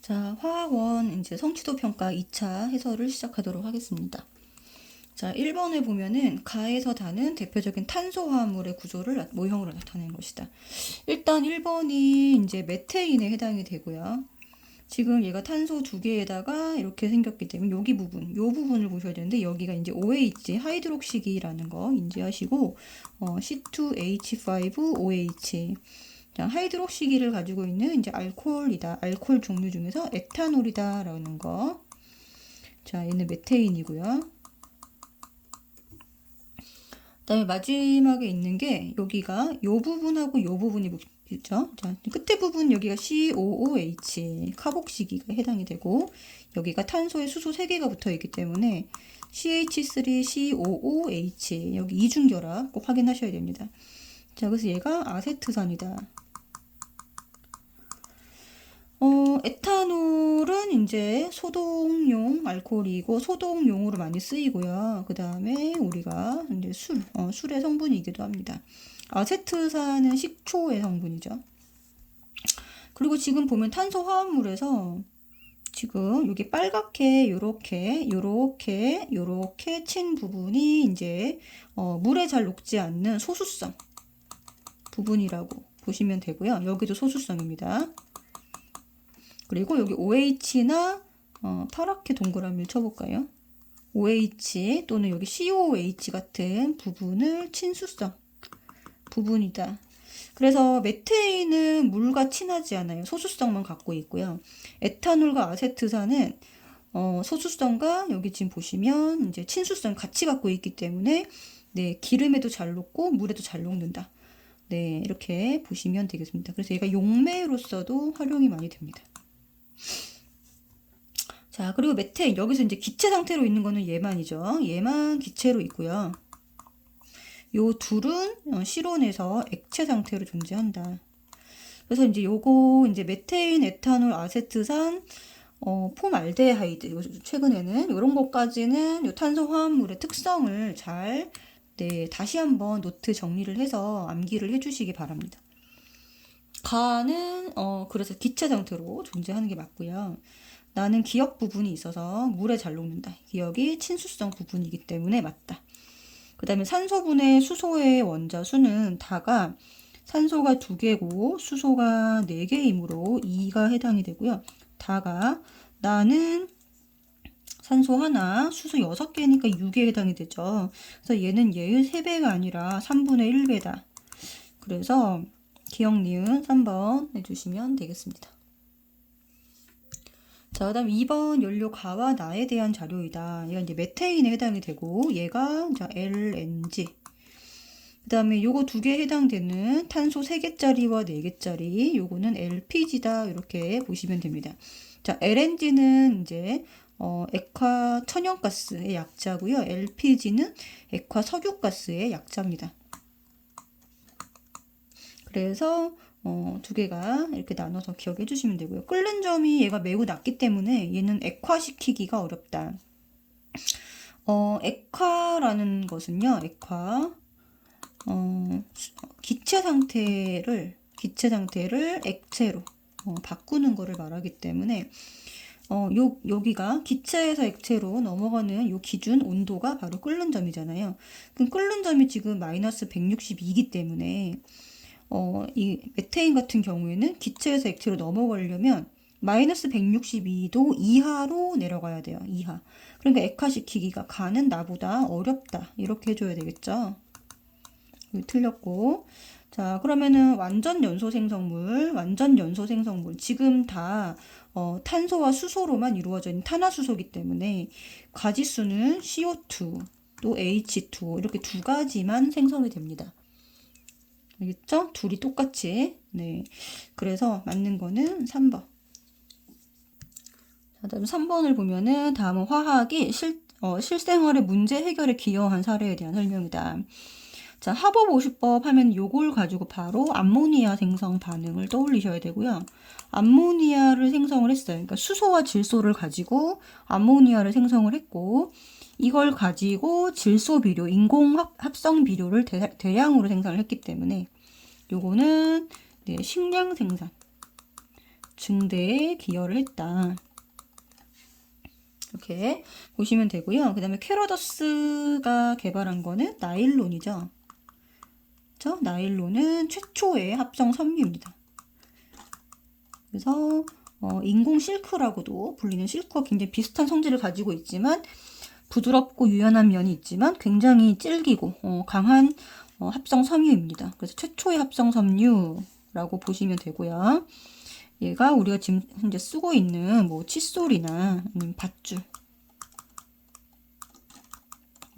자, 화학원 이제 성취도 평가 2차 해설을 시작하도록 하겠습니다. 자, 1번에 보면은 가에서 다는 대표적인 탄소화합물의 구조를 모형으로 나타낸 것이다. 일단 1번이 이제 메테인에 해당이 되고요. 지금 얘가 탄소 두 개에다가 이렇게 생겼기 때문에 여기 부분, 요 부분을 보셔야 되는데 여기가 이제 OH, 하이드록시기라는 거 인지하시고 C2H5OH 자, 하이드록시기를 가지고 있는 이제 알코올이다. 알코올 종류 중에서 에탄올이다라는 거. 자, 얘는 메테인이고요. 그다음에 마지막에 있는 게 여기가 요 부분하고 요 부분이 있죠. 자, 끝에 부분 여기가 COOH 카복시기가 해당이 되고 여기가 탄소에 수소 3개가 붙어 있기 때문에 CH3COOH 여기 이중결합 꼭 확인하셔야 됩니다. 자, 그래서 얘가 아세트산이다. 에탄올은 이제 소독용 알코올이고 소독용으로 많이 쓰이고요. 그 다음에 우리가 이제 술의 성분이기도 합니다. 아세트산은 식초의 성분이죠. 그리고 지금 보면 탄소 화합물에서 지금 여기 빨갛게 요렇게 친 부분이 이제 물에 잘 녹지 않는 소수성 부분이라고 보시면 되고요. 여기도 소수성입니다. 그리고 여기 OH나 파랗게 동그라미를 쳐볼까요? OH 또는 여기 COOH 같은 부분을 친수성 부분이다. 그래서 메테인은 물과 친하지 않아요. 소수성만 갖고 있고요. 에탄올과 아세트산은 소수성과 여기 지금 보시면 이제 친수성 같이 갖고 있기 때문에 네, 기름에도 잘 녹고 물에도 잘 녹는다. 네, 이렇게 보시면 되겠습니다. 그래서 얘가 용매로서도 활용이 많이 됩니다. 자, 그리고 메테인 여기서 이제 기체 상태로 있는 거는 얘만이죠. 얘만 기체로 있고요. 요 둘은 실온에서 액체 상태로 존재한다. 그래서 이제 요거 이제 메테인, 에탄올, 아세트산, 폼알데하이드 최근에는 이런 것까지는 요 탄소 화합물의 특성을 잘 네, 다시 한번 노트 정리를 해서 암기를 해주시기 바랍니다. 가는 그래서 기체 상태로 존재하는 게 맞고요. 나는 기역 부분이 있어서 물에 잘 녹는다. 기역이 친수성 부분이기 때문에 맞다. 그 다음에 산소분해 수소의 원자수는 다가 산소가 2개고 수소가 4개이므로 2가 해당이 되고요. 다가 나는 산소 하나, 수소 6개니까 6에 해당이 되죠. 그래서 얘는 얘의 3배가 아니라 3분의 1배다. 그래서 기억 니은 3번 해주시면 되겠습니다. 자, 그 다음 2번 연료 가와 나에 대한 자료이다. 얘가 이제 메테인에 해당이 되고, 얘가 자, LNG. 그 다음에 요거 2개 해당되는 탄소 3개짜리와 4개짜리, 요거는 LPG다. 이렇게 보시면 됩니다. 자, LNG는 이제, 액화 천연가스의 약자고요. LPG는 액화 석유가스의 약자입니다. 그래서 2개가 이렇게 나눠서 기억해 주시면 되고요. 끓는 점이 얘가 매우 낮기 때문에 얘는 액화시키기가 어렵다. 액화라는 것은요. 액화 기체 상태를 액체로 바꾸는 것을 말하기 때문에 여기가 기체에서 액체로 넘어가는 요 기준 온도가 바로 끓는 점이잖아요. 그럼 끓는 점이 지금 마이너스 162이기 때문에 이 메테인 같은 경우에는 기체에서 액체로 넘어가려면 마이너스 162도 이하로 내려가야 돼요. 이하. 그러니까 액화시키기가 가는 나보다 어렵다. 이렇게 해줘야 되겠죠. 틀렸고. 자, 그러면은 완전 연소 생성물. 지금 다 탄소와 수소로만 이루어져 있는 탄화수소이기 때문에 가지수는 CO2, 또 H2 이렇게 2가지만 생성이 됩니다. 알겠죠? 둘이 똑같이. 네. 그래서 맞는 거는 3번. 자, 다음 3번을 보면은 다음은 화학이 실생활의 문제 해결에 기여한 사례에 대한 설명이다. 자, 합업 50법 하면 요걸 가지고 바로 암모니아 생성 반응을 떠올리셔야 되고요. 암모니아를 생성을 했어요. 그러니까 수소와 질소를 가지고 암모니아를 생성을 했고 이걸 가지고 질소 비료, 인공 합성 비료를 대량으로 생산을 했기 때문에 요거는 네, 식량 생산, 증대에 기여를 했다. 이렇게 보시면 되고요. 그 다음에 캐러더스가 개발한 거는 나일론이죠. 그렇죠? 나일론은 최초의 합성 섬유입니다. 그래서 인공 실크라고도 불리는 실크와 굉장히 비슷한 성질을 가지고 있지만 부드럽고 유연한 면이 있지만 굉장히 질기고 강한 합성 섬유입니다. 그래서 최초의 합성 섬유라고 보시면 되고요. 얘가 우리가 지금 현재 쓰고 있는 뭐 칫솔이나 아니면 밧줄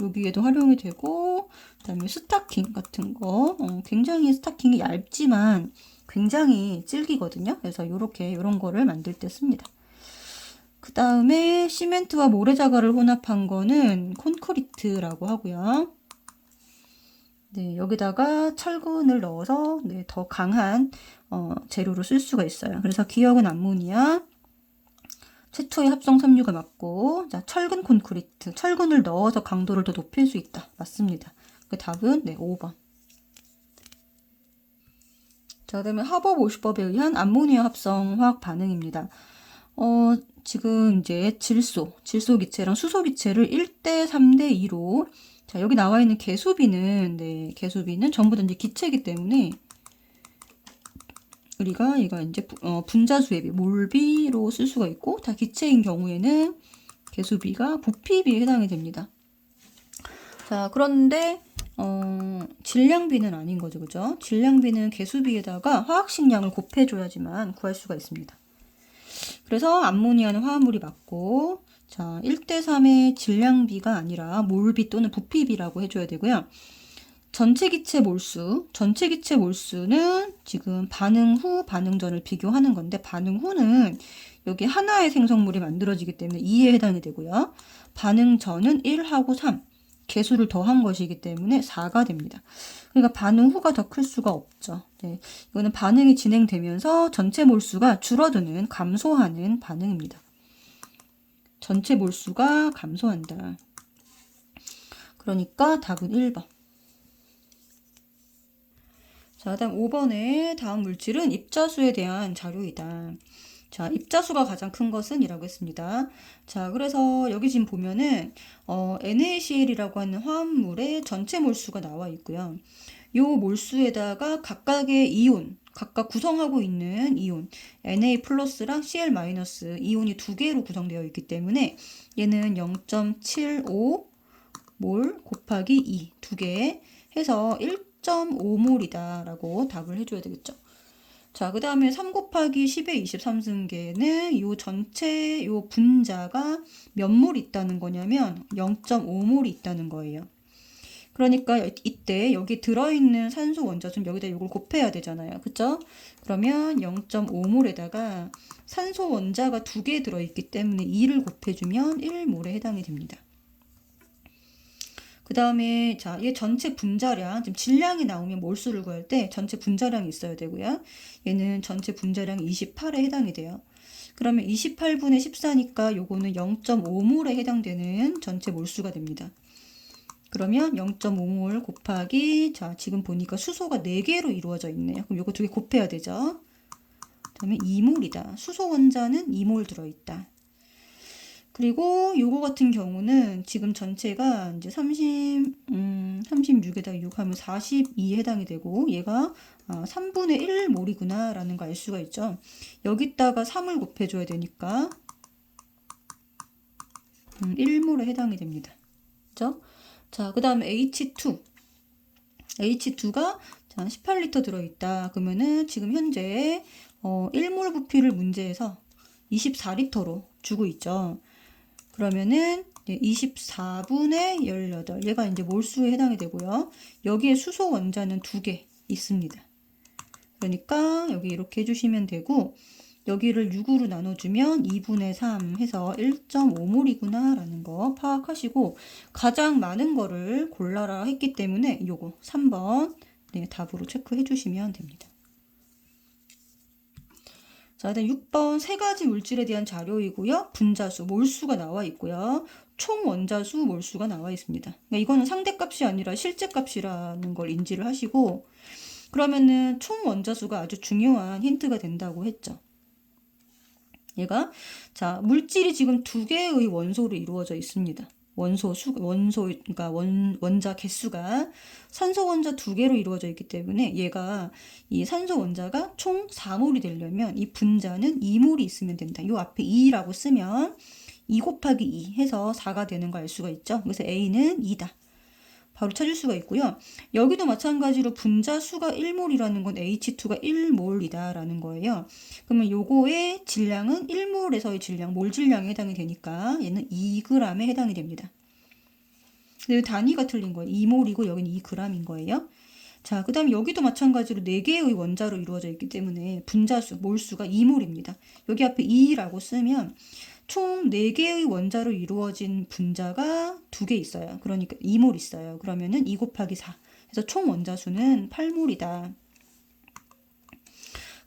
여기에도 활용이 되고, 그다음에 스타킹 같은 거 굉장히 스타킹이 얇지만 굉장히 질기거든요. 그래서 이런 거를 만들 때 씁니다. 그 다음에 시멘트와 모래자갈을 혼합한 거는 콘크리트라고 하고요. 네, 여기다가 철근을 넣어서 더 강한 재료로 쓸 수가 있어요. 그래서 기억은 암모니아, 최초의 합성 섬유가 맞고, 자, 철근 콘크리트, 철근을 넣어서 강도를 더 높일 수 있다. 맞습니다. 그 답은 5번. 자, 그다음에 하버 보시법에 의한 암모니아 합성 화학 반응입니다. 지금 이제 질소 기체랑 수소 기체를 1대 3대 2로, 자, 여기 나와 있는 개수비는 전부 다 이제 기체이기 때문에 우리가 얘가 이제 분자수의 비, 몰비로 쓸 수가 있고, 다 기체인 경우에는 개수비가 부피비에 해당이 됩니다. 자, 그런데 질량비는 아닌 거죠, 그죠? 질량비는 개수비에다가 화학식량을 곱해줘야지만 구할 수가 있습니다. 그래서 암모니아는 화합물이 맞고, 자, 1대 3의 질량비가 아니라 몰비 또는 부피비라고 해줘야 되고요. 전체 기체 몰수는 지금 반응 후, 반응 전을 비교하는 건데, 반응 후는 여기 하나의 생성물이 만들어지기 때문에 2에 해당이 되고요. 반응 전은 1하고 3, 개수를 더한 것이기 때문에 4가 됩니다. 그러니까 반응 후가 더 클 수가 없죠. 네, 이거는 반응이 진행되면서 전체 몰수가 줄어드는, 감소하는 반응입니다. 전체 몰수가 감소한다. 그러니까 답은 1번. 자, 다음 5번에 다음 물질은 입자수에 대한 자료이다. 자, 입자수가 가장 큰 것은 이라고 했습니다. 자, 그래서 여기 지금 보면은 NaCl이라고 하는 화합물의 전체 몰수가 나와 있고요. 요 몰수에다가 각각의 이온, 각각 구성하고 있는 이온 Na 플러스랑 Cl 마이너스 이온이 두 개로 구성되어 있기 때문에 얘는 0.75 몰 곱하기 2 두 개 해서 1.5몰이다 라고 답을 해줘야 되겠죠. 자, 그 다음에 3 곱하기 10의 23승계는 요 전체 요 분자가 몇 몰 있다는 거냐면 0.5몰이 있다는 거예요. 그러니까 이때 여기 들어있는 산소 원자수는 여기다 이걸 곱해야 되잖아요. 그쵸? 그러면 0.5몰에다가 산소 원자가 2개 들어있기 때문에 2를 곱해주면 1몰에 해당이 됩니다. 그 다음에 자, 얘 전체 분자량, 지금 질량이 나오면 몰수를 구할 때 전체 분자량이 있어야 되고요. 얘는 전체 분자량이 28에 해당이 돼요. 그러면 28분의 14니까 요거는 0.5몰에 해당되는 전체 몰수가 됩니다. 그러면 0.5몰 곱하기, 자, 지금 보니까 수소가 4개로 이루어져 있네요. 그럼 요거 2개 곱해야 되죠. 그다음에 2몰이다. 수소 원자는 2몰 들어있다. 그리고 요거 같은 경우는 지금 전체가 이제 36에다 6 하면 42에 해당이 되고, 얘가 3분의 1몰이구나 라는 거 알 수가 있죠. 여기다가 3을 곱해줘야 되니까 1몰에 해당이 됩니다. 그죠? 자, 그 다음에 H2가 18리터 들어있다. 그러면은 지금 현재 1몰 부피를 문제에서 24리터로 주고 있죠. 그러면은 24분의 18, 얘가 이제 몰수에 해당이 되고요. 여기에 수소 원자는 2개 있습니다. 그러니까 여기 이렇게 해주시면 되고, 여기를 6으로 나눠주면 2분의 3 해서 1.5몰이구나 라는 거 파악하시고, 가장 많은 거를 골라라 했기 때문에 요거 3번 답으로 체크해 주시면 됩니다. 자, 다음 6번 세 가지 물질에 대한 자료이고요. 분자수, 몰수가 나와 있고요. 총 원자수, 몰수가 나와 있습니다. 그러니까 이거는 상대값이 아니라 실제값이라는 걸 인지를 하시고, 그러면은 총 원자수가 아주 중요한 힌트가 된다고 했죠. 얘가 자 물질이 지금 두 개의 원소로 이루어져 있습니다. 그러니까 원자 개수가 산소 원자 두 개로 이루어져 있기 때문에 얘가 이 산소 원자가 총 4몰이 되려면 이 분자는 2몰이 있으면 된다. 요 앞에 2라고 쓰면 2 곱하기 2 해서 4가 되는 거 알 수가 있죠. 그래서 A는 2다. 바로 찾을 수가 있고요. 여기도 마찬가지로 분자 수가 1몰이라는 건 H2가 1몰이다 라는 거예요. 그러면 요거의 질량은 1몰에서의 질량, 몰 질량에 해당이 되니까 얘는 2g에 해당이 됩니다. 근데 단위가 틀린 거예요. 2몰이고 여기는 2g인 거예요. 자, 그 다음에 여기도 마찬가지로 4개의 원자로 이루어져 있기 때문에 분자수, 몰수가 2몰입니다. 여기 앞에 2라고 쓰면 총 4개의 원자로 이루어진 분자가 2개 있어요. 그러니까 2몰 있어요. 그러면은 2 곱하기 4. 그래서 총 원자수는 8몰이다.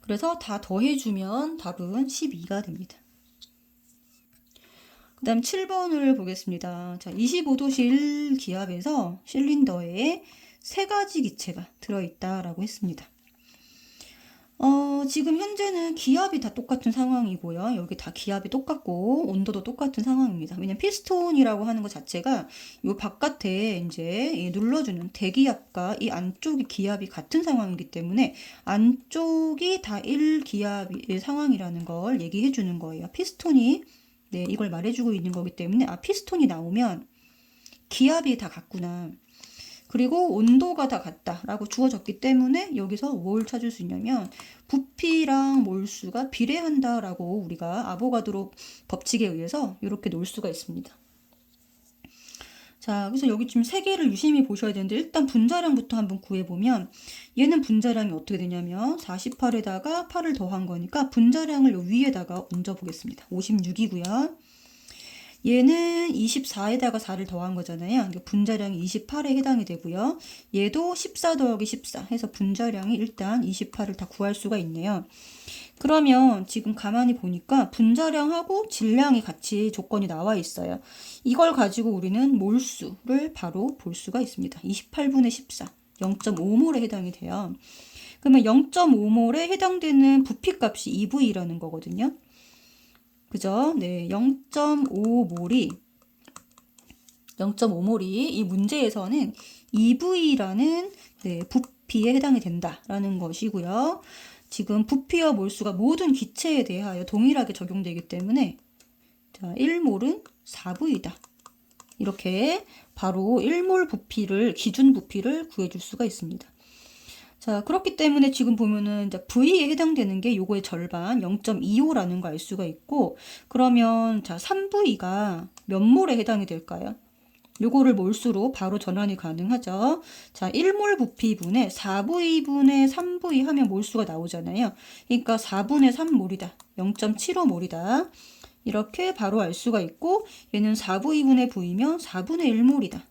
그래서 다 더해주면 답은 12가 됩니다. 그 다음 7번을 보겠습니다. 자, 25도실 기압에서 실린더에 3가지 기체가 들어있다라고 했습니다. 지금 현재는 기압이 다 똑같은 상황이고요. 여기 다 기압이 똑같고 온도도 똑같은 상황입니다. 왜냐면 피스톤이라고 하는 것 자체가 이 바깥에 이제 눌러주는 대기압과 이 안쪽이 기압이 같은 상황이기 때문에 안쪽이 다 1기압의 상황이라는 걸 얘기해 주는 거예요. 피스톤이 네, 이걸 말해주고 있는 거기 때문에 피스톤이 나오면 기압이 다 같구나. 그리고 온도가 다 같다라고 주어졌기 때문에 여기서 뭘 찾을 수 있냐면 부피랑 몰수가 비례한다라고 우리가 아보가드로 법칙에 의해서 이렇게 놓을 수가 있습니다. 자, 그래서 여기 지금 3개를 유심히 보셔야 되는데 일단 분자량부터 한번 구해보면 얘는 분자량이 어떻게 되냐면 48에다가 8을 더한 거니까 분자량을 위에다가 얹어보겠습니다. 56이고요. 얘는 24에다가 4를 더한 거잖아요. 분자량이 28에 해당이 되고요. 얘도 14 더하기 14 해서 분자량이 일단 28을 다 구할 수가 있네요. 그러면 지금 가만히 보니까 분자량하고 질량이 같이 조건이 나와 있어요. 이걸 가지고 우리는 몰수를 바로 볼 수가 있습니다. 28분의 14, 0.5몰에 해당이 돼요. 그러면 0.5몰에 해당되는 부피값이 EV라는 거거든요. 그죠? 네, 0.5몰이 이 문제에서는 EV라는 네, 부피에 해당이 된다라는 것이고요. 지금 부피와 몰수가 모든 기체에 대하여 동일하게 적용되기 때문에 자, 1몰은 4V다. 이렇게 바로 1몰 부피를 기준 부피를 구해줄 수가 있습니다. 자, 그렇기 때문에 지금 보면은 이제 V에 해당되는 게 요거의 절반 0.25라는 거 알 수가 있고 그러면 자, 3V가 몇 몰에 해당이 될까요? 요거를 몰수로 바로 전환이 가능하죠. 자, 1몰 부피분의 4V분의 3V 하면 몰수가 나오잖아요. 그러니까 4분의 3몰이다. 0.75몰이다. 이렇게 바로 알 수가 있고 얘는 4V분의 V면 4분의 1몰이다.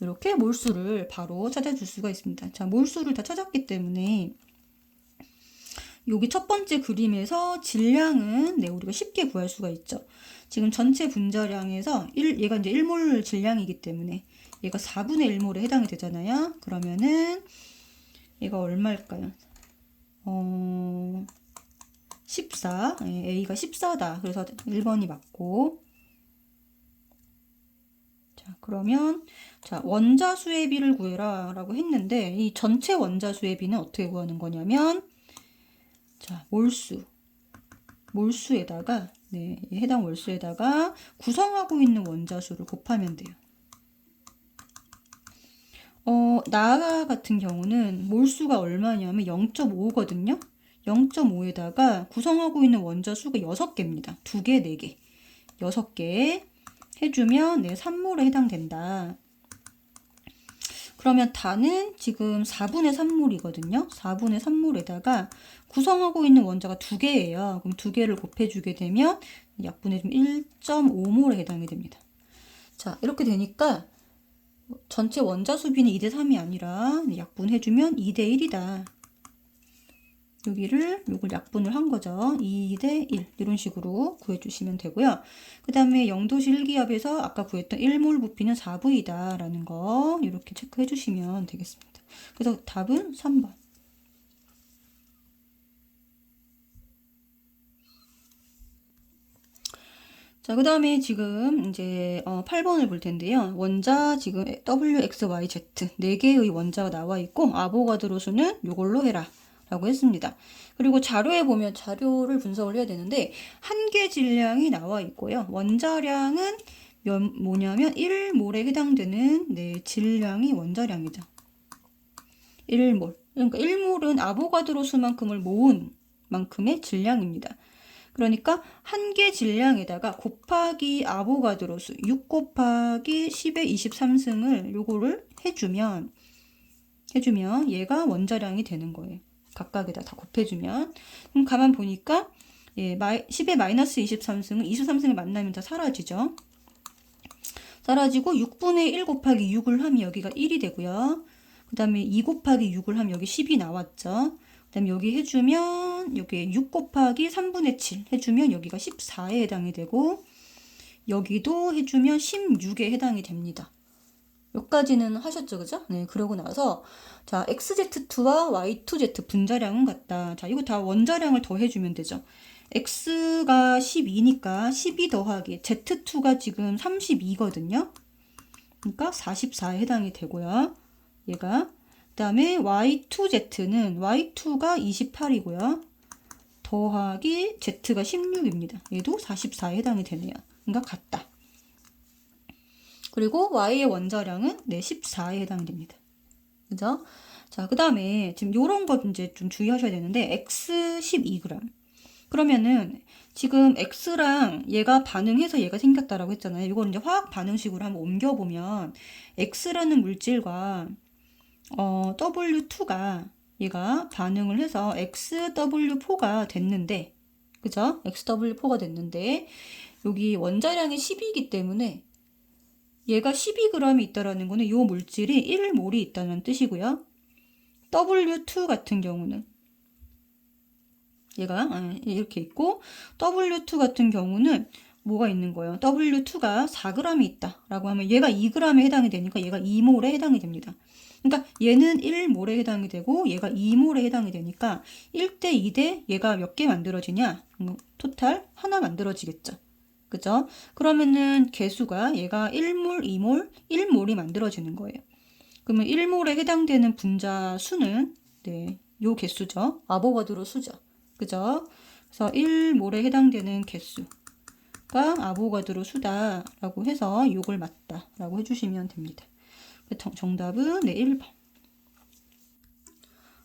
이렇게 몰수를 바로 찾아줄 수가 있습니다. 자, 몰수를 다 찾았기 때문에 여기 첫 번째 그림에서 질량은 네, 우리가 쉽게 구할 수가 있죠. 지금 전체 분자량에서 얘가 이제 1몰 질량이기 때문에 얘가 4분의 1몰에 해당이 되잖아요. 그러면은 얘가 얼마일까요? 14. A가 14다. 그래서 1번이 맞고 자, 그러면 자, 원자수의 비를 구해라 라고 했는데 이 전체 원자수의 비는 어떻게 구하는 거냐면 자, 몰수에다가 네, 해당 몰수에다가 구성하고 있는 원자수를 곱하면 돼요. 나 같은 경우는 몰수가 얼마냐면 0.5거든요. 0.5에다가 구성하고 있는 원자수가 6개입니다. 2개, 4개. 6개 해주면 네, 3몰에 해당된다. 그러면 다는 지금 4분의 3몰이거든요. 4분의 3몰에다가 구성하고 있는 원자가 2개예요. 그럼 2개를 곱해주게 되면 약분해 주면 1.5몰에 해당이 됩니다. 자, 이렇게 되니까 전체 원자수비는 2대 3이 아니라 약분해주면 2대 1이다. 요걸 약분을 한 거죠. 2대 1 이런 식으로 구해주시면 되고요. 그 다음에 0도실 1기압에서 아까 구했던 1몰 부피는 4V다 라는 거 이렇게 체크해 주시면 되겠습니다. 그래서 답은 3번. 자, 그 다음에 지금 이제 8번을 볼 텐데요. 원자 지금 W, X, Y, Z 4개의 원자가 나와 있고 아보가드로 수는 이걸로 해라 라고 했습니다. 그리고 자료에 보면 자료를 분석을 해야 되는데 한 개 질량이 나와 있고요. 원자량은 뭐냐면 1몰에 해당되는 질량이 원자량이죠. 1몰. 그러니까 1몰은 아보가드로 수만큼을 모은 만큼의 질량입니다. 그러니까 한 개 질량에다가 곱하기 아보가드로 수 6 곱하기 10의 23승을 요거를 해주면 얘가 원자량이 되는 거예요. 각각에다 다 곱해주면. 그럼 가만 보니까 10의 마이너스 23승은 23승을 만나면 다 사라지죠. 사라지고 6분의 1 곱하기 6을 하면 여기가 1이 되고요. 그 다음에 2 곱하기 6을 하면 여기 10이 나왔죠. 그 다음에 여기 해주면 여기 6 곱하기 3분의 7 해주면 여기가 14에 해당이 되고 여기도 해주면 16에 해당이 됩니다. 여기까지는 하셨죠, 그죠? 네, 그러고 나서 자 XZ2와 Y2Z 분자량은 같다. 자, 이거 다 원자량을 더해주면 되죠. X가 12니까 12 더하기 Z2가 지금 32거든요. 그러니까 44에 해당이 되고요. 얘가 그 다음에 Y2Z는 Y2가 28이고요. 더하기 Z가 16입니다. 얘도 44에 해당이 되네요. 그러니까 같다. 그리고 Y의 원자량은 14에 해당이 됩니다. 그죠? 자, 그 다음에 지금 요런 거 이제 좀 주의하셔야 되는데 X 12g. 그러면은 지금 X랑 얘가 반응해서 얘가 생겼다라고 했잖아요. 이걸 이제 화학 반응식으로 한번 옮겨보면 X라는 물질과 W2가 얘가 반응을 해서 XW4가 됐는데, 그죠? XW4가 됐는데, 여기 원자량이 10이기 때문에 얘가 12g이 있다라는 거는 이 물질이 1몰이 있다는 뜻이고요. W2 같은 경우는 얘가 이렇게 있고 W2 같은 경우는 뭐가 있는 거예요? W2가 4g이 있다라고 하면 얘가 2g에 해당이 되니까 얘가 2몰에 해당이 됩니다. 그러니까 얘는 1몰에 해당이 되고 얘가 2몰에 해당이 되니까 1대 2대 얘가 몇 개 만들어지냐? 토탈 하나 만들어지겠죠. 그죠? 그러면은 개수가 얘가 1몰, 2몰, 1몰이 만들어지는 거예요. 그러면 1몰에 해당되는 분자 수는 요 개수죠. 아보가드로 수죠. 그죠? 그래서 1몰에 해당되는 개수가 아보가드로 수다라고 해서 요걸 맞다라고 해주시면 됩니다. 정답은 1번.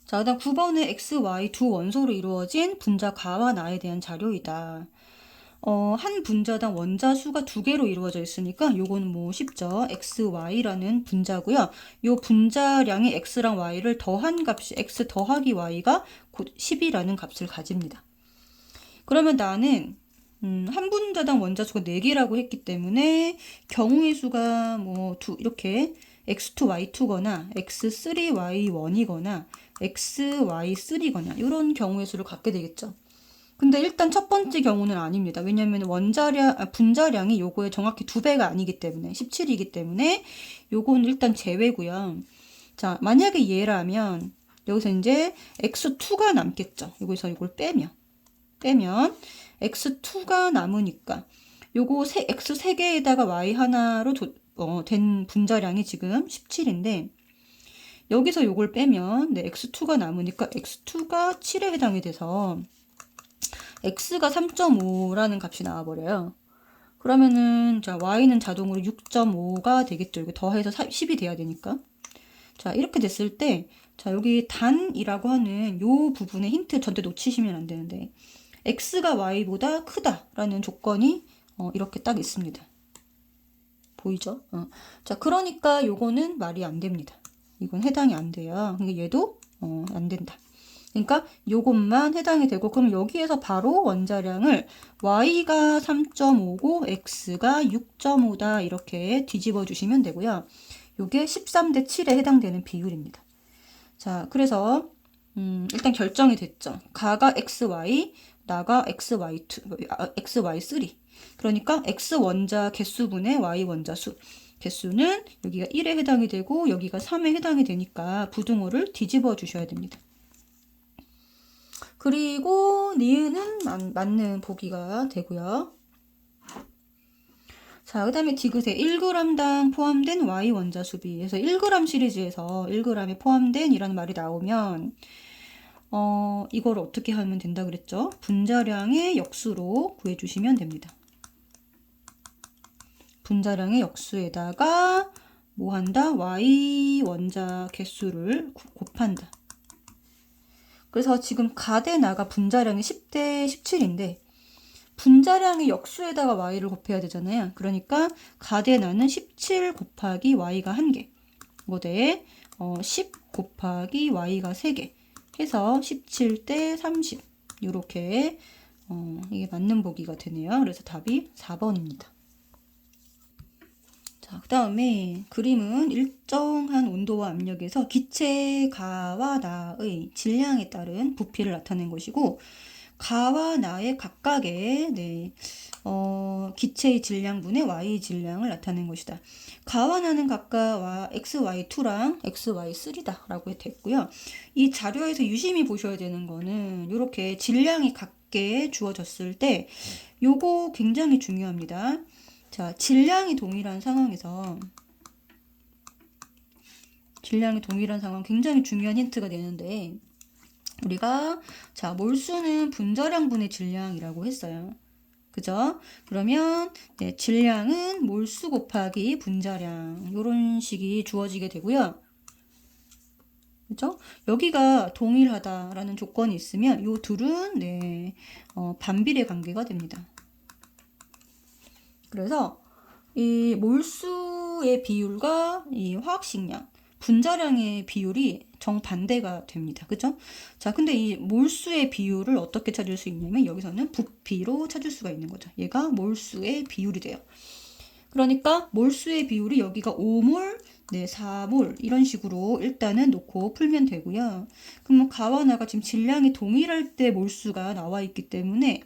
자, 그다음 9번은 X, Y 두 원소로 이루어진 분자 가와 나에 대한 자료이다. 한 분자당 원자 수가 2개로 이루어져 있으니까 요거는 뭐 쉽죠. X, Y라는 분자고요. 요 분자량이 X랑 Y를 더한 값이 X 더하기 Y가 곧 10이라는 값을 가집니다. 그러면 나는 한 분자당 원자 수가 4개라고 했기 때문에 경우의 수가 뭐 이렇게 X2, Y2거나 X3, Y1이거나 XY3거나 이런 경우의 수를 갖게 되겠죠. 근데 일단 첫 번째 경우는 아닙니다. 왜냐하면 분자량이 요거의 정확히 2배가 아니기 때문에 17이기 때문에 요거는 일단 제외고요. 자, 만약에 얘라면 여기서 이제 X2가 남겠죠. 여기서 이걸 빼면 X2가 남으니까 요거 X 3개에다가 Y 하나로 된 분자량이 지금 17인데 여기서 요걸 빼면 X2가 남으니까 X2가 7에 해당이 돼서 X가 3.5라는 값이 나와버려요. 그러면은 자 Y는 자동으로 6.5가 되겠죠. 이거 더해서 10이 돼야 되니까. 자, 이렇게 됐을 때 자, 여기 단이라고 하는 요 부분의 힌트 절대 놓치시면 안 되는데 X가 Y보다 크다라는 조건이 이렇게 딱 있습니다. 보이죠? 자, 그러니까 요거는 말이 안 됩니다. 이건 해당이 안 돼요. 그러니까 얘도 안 된다. 그러니까 요것만 해당이 되고 그럼 여기에서 바로 원자량을 Y가 3.5고 X가 6.5다 이렇게 뒤집어 주시면 되고요. 요게 13대 7에 해당되는 비율입니다. 자, 그래서 일단 결정이 됐죠. 가가 XY, 나가 XY3. 그러니까 X 원자 개수분의 Y 원자 수. 개수는 여기가 1에 해당이 되고 여기가 3에 해당이 되니까 부등호를 뒤집어 주셔야 됩니다. 그리고 니은은 맞는 보기가 되고요. 자, 그 다음에 디귿에 1g당 포함된 Y 원자 수비. 그래서 1g 시리즈에서 1g에 포함된 이라는 말이 나오면 이걸 어떻게 하면 된다 그랬죠? 분자량의 역수로 구해주시면 됩니다. 분자량의 역수에다가 뭐 한다? Y 원자 개수를 곱한다. 그래서 지금 가대 나가 분자량이 10대 17인데 분자량의 역수에다가 y를 곱해야 되잖아요. 그러니까 가대 나는 17 곱하기 y가 1개. 이거대 10 곱하기 y가 3개. 해서 17대 30. 이렇게 이게 맞는 보기가 되네요. 그래서 답이 4번입니다. 자, 그 다음에 그림은 일정한 온도와 압력에서 기체 가와 나의 질량에 따른 부피를 나타낸 것이고 가와 나의 각각의 기체의 질량분의 y 질량을 나타낸 것이다. 가와 나는 각각 xy2랑 xy3다 라고 됐고요. 이 자료에서 유심히 보셔야 되는 거는 이렇게 질량이 같게 주어졌을 때 요거 굉장히 중요합니다. 자, 질량이 동일한 상황에서 질량이 동일한 상황 굉장히 중요한 힌트가 되는데 우리가 자 몰수는 분자량분의 질량이라고 했어요. 그죠? 그러면 네, 질량은 몰수 곱하기 분자량 이런 식이 주어지게 되고요. 그죠? 여기가 동일하다라는 조건이 있으면 이 둘은 네, 반비례 관계가 됩니다. 그래서 이 몰수의 비율과 이 화학식량, 분자량의 비율이 정반대가 됩니다. 그죠? 자, 근데 이 몰수의 비율을 어떻게 찾을 수 있냐면 여기서는 부피로 찾을 수가 있는 거죠. 얘가 몰수의 비율이 돼요. 그러니까 몰수의 비율이 여기가 5몰, 네, 4몰 이런 식으로 일단은 놓고 풀면 되고요. 그러면 가와 나가 지금 질량이 동일할 때 몰수가 나와 있기 때문에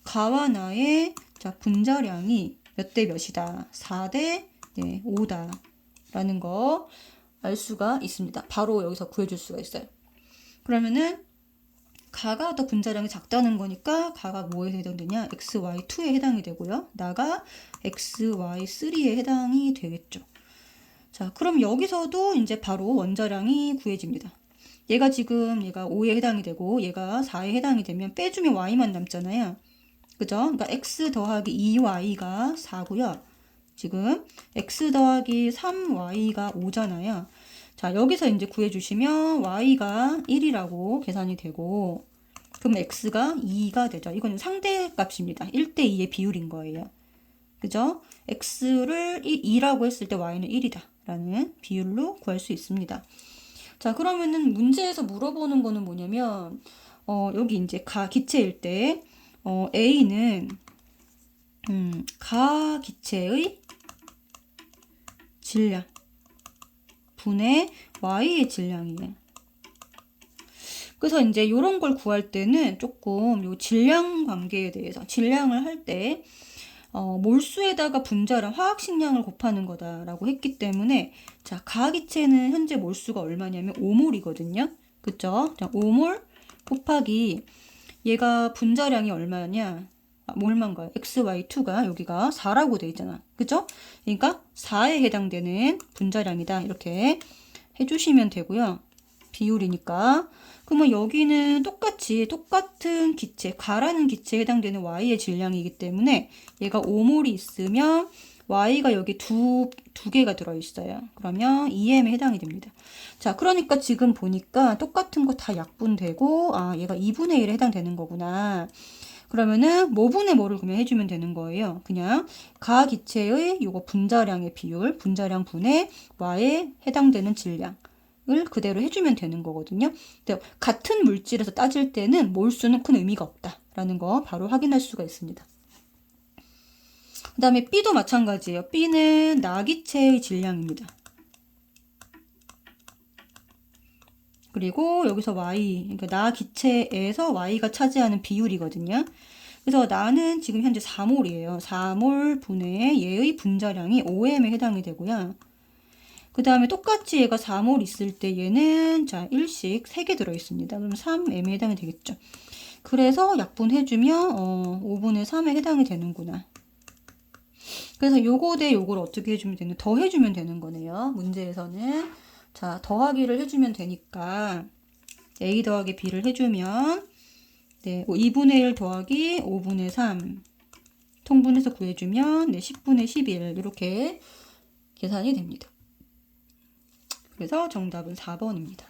가와 나의 자, 분자량이 몇 대 몇이다. 4대 5다. 라는 거 알 수가 있습니다. 바로 여기서 구해줄 수가 있어요. 그러면은 가가 더 분자량이 작다는 거니까 가가 뭐에 해당되냐? xy2에 해당이 되고요. 나가 xy3에 해당이 되겠죠. 자, 그럼 여기서도 이제 바로 원자량이 구해집니다. 얘가 지금 얘가 5에 해당이 되고 얘가 4에 해당이 되면 빼주면 y만 남잖아요. 그죠? 그러니까 x 더하기 2y가 4고요. 지금 x 더하기 3y가 5잖아요. 자, 여기서 이제 구해주시면 y가 1이라고 계산이 되고 그럼 x가 2가 되죠. 이거는 상대값입니다. 1대 2의 비율인 거예요. 그죠? x를 2라고 했을 때 y는 1이다 라는 비율로 구할 수 있습니다. 자, 그러면은 문제에서 물어보는 거는 뭐냐면 여기 이제 기체일 때 A는 가 기체의 질량 분의 Y의 질량이에요. 그래서 이제 이런 걸 구할 때는 조금 요 질량 관계에 대해서 질량을 할 때 몰수에다가 분자량 화학식량을 곱하는 거다라고 했기 때문에 자, 가 기체는 현재 몰수가 얼마냐면 5몰이거든요. 그쵸? 자, 5몰 곱하기 얘가 분자량이 얼마냐? 몰만가요? xy2가 여기가 4라고 돼 있잖아. 그죠? 그러니까 4에 해당되는 분자량이다. 이렇게 해주시면 되고요. 비율이니까. 그러면 여기는 똑같은 기체, 가라는 기체에 해당되는 y의 질량이기 때문에 얘가 5몰이 있으면 y가 여기 두 개가 들어있어요. 그러면 2m에 해당이 됩니다. 자, 그러니까 지금 보니까 똑같은 거 다 약분되고 얘가 2분의 1에 해당되는 거구나. 그러면은 뭐분의 뭐를 그냥 해주면 되는 거예요. 그냥 가 기체의 요거 분자량의 비율, 분자량 분의 y에 해당되는 질량을 그대로 해주면 되는 거거든요. 같은 물질에서 따질 때는 몰수는 큰 의미가 없다라는 거 바로 확인할 수가 있습니다. 그 다음에 B도 마찬가지예요. B는 나기체의 질량입니다. 그리고 여기서 Y, 그러니까 나기체에서 Y가 차지하는 비율이거든요. 그래서 나는 지금 현재 4몰이에요. 4몰 분의 얘의 분자량이 5m에 해당이 되고요. 그 다음에 똑같이 얘가 4몰 있을 때 얘는 자 1씩 3개 들어있습니다. 그럼 3m에 해당이 되겠죠. 그래서 약분해주면 5분의 3에 해당이 되는구나. 그래서 요거 대 요거를 어떻게 해주면 되는, 더해주면 되는 거네요. 문제에서는. 자, 더하기를 해주면 되니까 a 더하기 b를 해주면 네, 2분의 1 더하기 5분의 3 통분해서 구해주면 네, 10분의 11 이렇게 계산이 됩니다. 그래서 정답은 4번입니다.